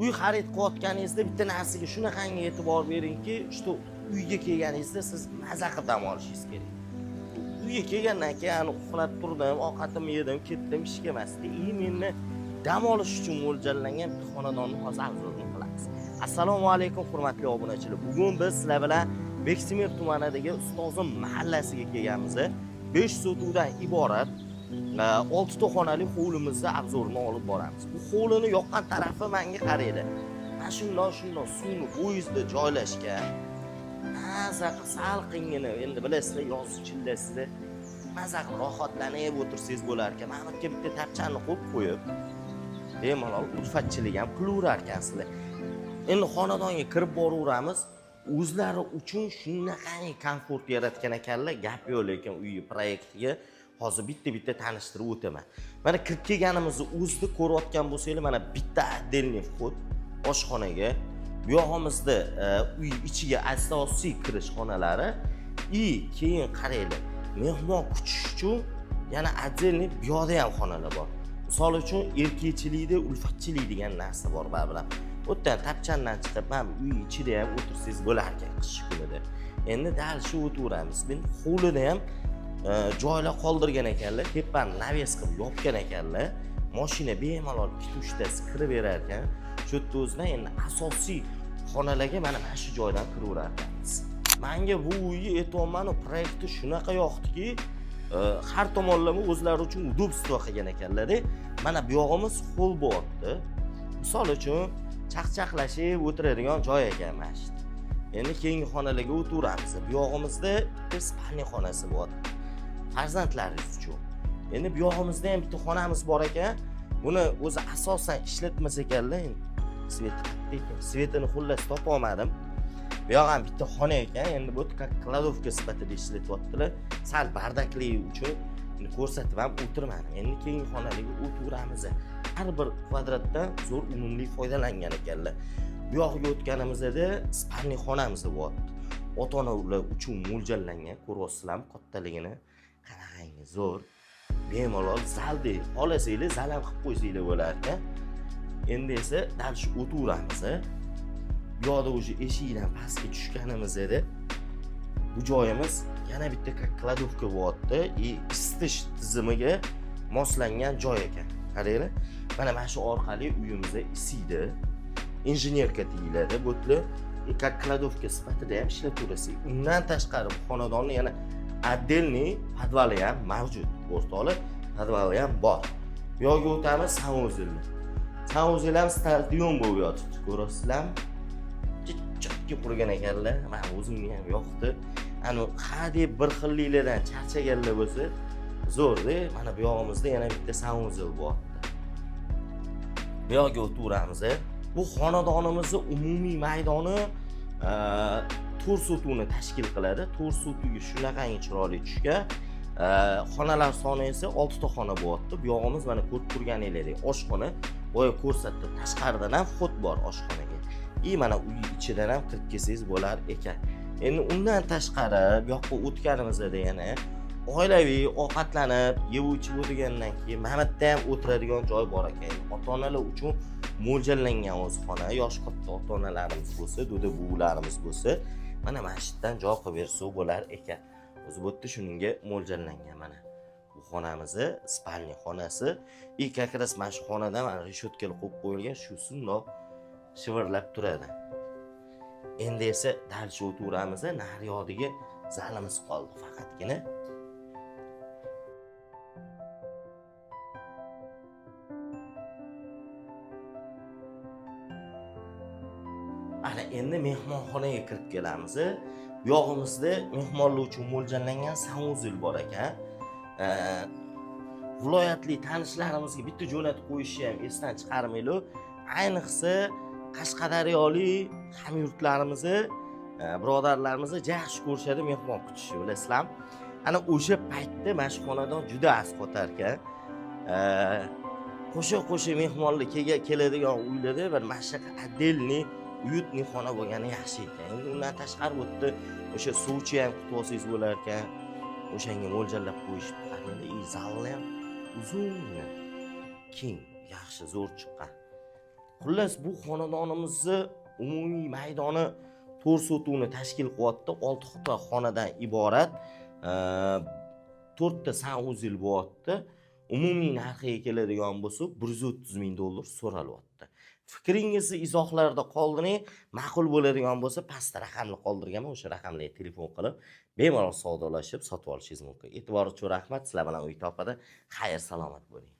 uy xarid qilayotganingizda bitta narsaga shunaqangi e'tibor beringki, shu uyga kelganingizda siz maza qilib dam olishingiz kerak. Uyga kelgandan keyin uxlab turdim, ovqatimni yedim, ketdim ishga emasdi. Meni dam olish uchun mo'ljallangan bir xonadonni hozir obzorini qilamiz. Assalomu alaykum hurmatli obunachilar. Bugun biz sizlar bilan Beksimir tumanidagi Ustozim mahallasiga kelganmiz. 5 sotuvdan iborat 6 ta xonali hovlimizni obzorini olib boramiz. Bu hovlini yoqqan tarafi menga qaraydi. Mana shundoq suvni bo'yizda joylashgan. Maza salqingina, endi bilasizlar, yoz chillasida maza rohatlanib o'tirsangiz bo'lar ekan. Mana bu bitta tapchani qo'yib, bemalol ulfatchilik ham qilaverar ekansizlar. Endi xonadonga kirib boraveramiz. O'zlari uchun shunaqangi komfort yaratgan ekanlar, gap yo'q, lekin uy proyektiga hozir bitta tanishtirib o'taman. Mana kirib kelganimizni o'zida ko'rayotgan bo'lsangiz, mana bitta отдельный vход oshxonaga, bu yog'imizda uy ichiga asosiy kirish xonalari, keyin qaranglar, mehmon kutish uchun yana отдельный bu yoqda ham xonalar bor. Misol uchun erkakchilikda ulfatchilik degan narsa bor baribir. O'tdan tapchandan chiqib, mana uy ichida ham o'tirsangiz bo'lar ekan qish kunida. Endi dal shu o'tiramiz. Men hovlida ham joylar qoldirgan ekanlar, tepani naves qilib yopgan ekanlar. Mashina bemalol 2-3 tasi kirib berar ekan. Shu yerda o'zidan endi asosiy xonalarga mana shu joydan kiraverar ekanmiz. Menga bu uyni aytayapman, proyekti shunaqa yoqdiki, har tomonlama o'zlari uchun udobstvo qilgan ekanlar-da. Mana bu yog'imiz hol bo'lyapti. Misol uchun chaqchaqlashib o'tiradigan joy ekan mana shu. Endi keyingi xonalarga o'tiramiz. Bu yog'imizda bir spalni xonasi bor. Farzandlaringiz uchun. Endi bu yog'imizda ham bitta xonamiz bor ekan. Buni o'zi asosan ishlatmas ekanlar. Svetini xullas topa olmadim. Bu yoq ham bitta xona ekan. Endi bu kladovka sifatida ishlatyaptilar. Sal bardaklik uchun ko'rsatib ham o'tirmadim. Endi keyingi xonalarga o'tiramiz. Har bir kvadratdan zo'r unumli foydalangan ekanlar. Bu yoqqa o'tganimizda spalni xonamiz bor. Ota-ona uchun mo'ljallangan, ko'ryapsizlarmi kattaligini? Qarang, zo'r. Bemalol zaldek, xolasanglar zal ham qilib qo'ysanglar bo'lar ekan. Endi esa dal shu o'tiramiz. Bu yoqda o'sha eshikdan pastga tushganimizda bu joyimiz yana bitta kladovka bo'lyapti. Isitish tizimiga moslangan joy ekan. Qaranglar. Mana shu orqali uyimizda isiydi. Injenerka deyiladi. Bo'tli kladovka sifatida ham ishlataverasiz. Undan tashqari xonadonni yana отдельный podvali ham mavjud. O'rtoqlar, podvali ham bor. Bu yoqqa o'tamiz, sanuzilni. Sanuzil ham stadion bo'lib yotibdi. Ko'rasizlarmi? Chotga qurgan ekanlar. Men o'zimga ham yoqdi. Ani hadeb bir xilliklardan charchaganlar bo'lsa, zo'r-da. Mana bu yog'imizda yana bitta sanuzil bor. Bu yoqqa o'tiramiz. Bu xonadonimizning umumiy maydoni 4 sotuvni tashkil qiladi. 4 sotuvga shunaqangi chiroyli tushgan. Xonalar soni esa 6 ta xona bo'lyapti. Bu yog'imiz mana ko'rib turganingizdek oshxona. Boya ko'rsatdim. Tashqaridan ham vxod bor oshxonaga. Mana uy ichidan ham kirib kelsangiz bo'lar ekan. Endi undan tashqari bu yoqqa o'tganimizda yana oilaviy ovqatlanib, yeb ichib o'tirgandan keyin mana bu yerda ham o'tiradigan joy bor ekan. Ota-onalar uchun mo'ljallangan o'zxona, yosh katta ota-onalarimiz bo'lsa, do'da buvilarimiz bo'lsa, mana shu yerdan joy qilib bersa bo'lar ekan. O'zi bu yerda shuningga mo'ljallangan mana. Bu xonamizni, spalni xonasi. Как раз mana shu xonada mana reshotkalar qo'yib qo'yilgan, shu sundoq shivirlab turadi. Endi esa dal shu o'tiramiz, nariyodiga zalimiz qoldi faqatgina. Ana endi mehmonxonaga kirib kelamiz. Bu yog'imizda mehmonlar uchun mo'ljallangan sanuzil bor ekan. Viloyatli tanishlarimizga bitta jo'natib qo'yishni ham esdan chiqarmaylar. Ayniqsa Qashqadaryolik hamyurtlarimizni, birodarlarimizni yaxshi ko'rishadi mehmon kutishni, bilasizlarmi? Ana o'sha paytda mana shu xonadon juda asqotar ekan. Qo'sha mehmonlar keladigan uylarda bir mana shu отдельный uyutli xona bo'lgani yaxshi ekan. Endi undan tashqari bu yerda o'sha suvchi ham kutib olsangiz bo'lar ekan. O'shanga mo'ljallab qo'yishdi. Zallar ham uzun, keng, yaxshi, zo'r chiqqan. Xullas bu xonadonimizni umumiy maydoni 4 sotuvni tashkil qilyapti. 6 ta xonadan iborat 4 ta sanuzil bo'lyapti. Umumiy narxiga keladigan bo'lsa, $130,000 so'ralyapti. Fikringizni izohlarda qoldiring. Ma'qul bo'ladigan bo'lsa, pastda raqamni qoldirganman. O'sha raqamlarga telefon qilib, bemalol savdolashib, sotib olishingiz mumkin. E'tiboringiz uchun rahmat. Sizlar bilan uy topadi. Xayr, salomat bo'ling.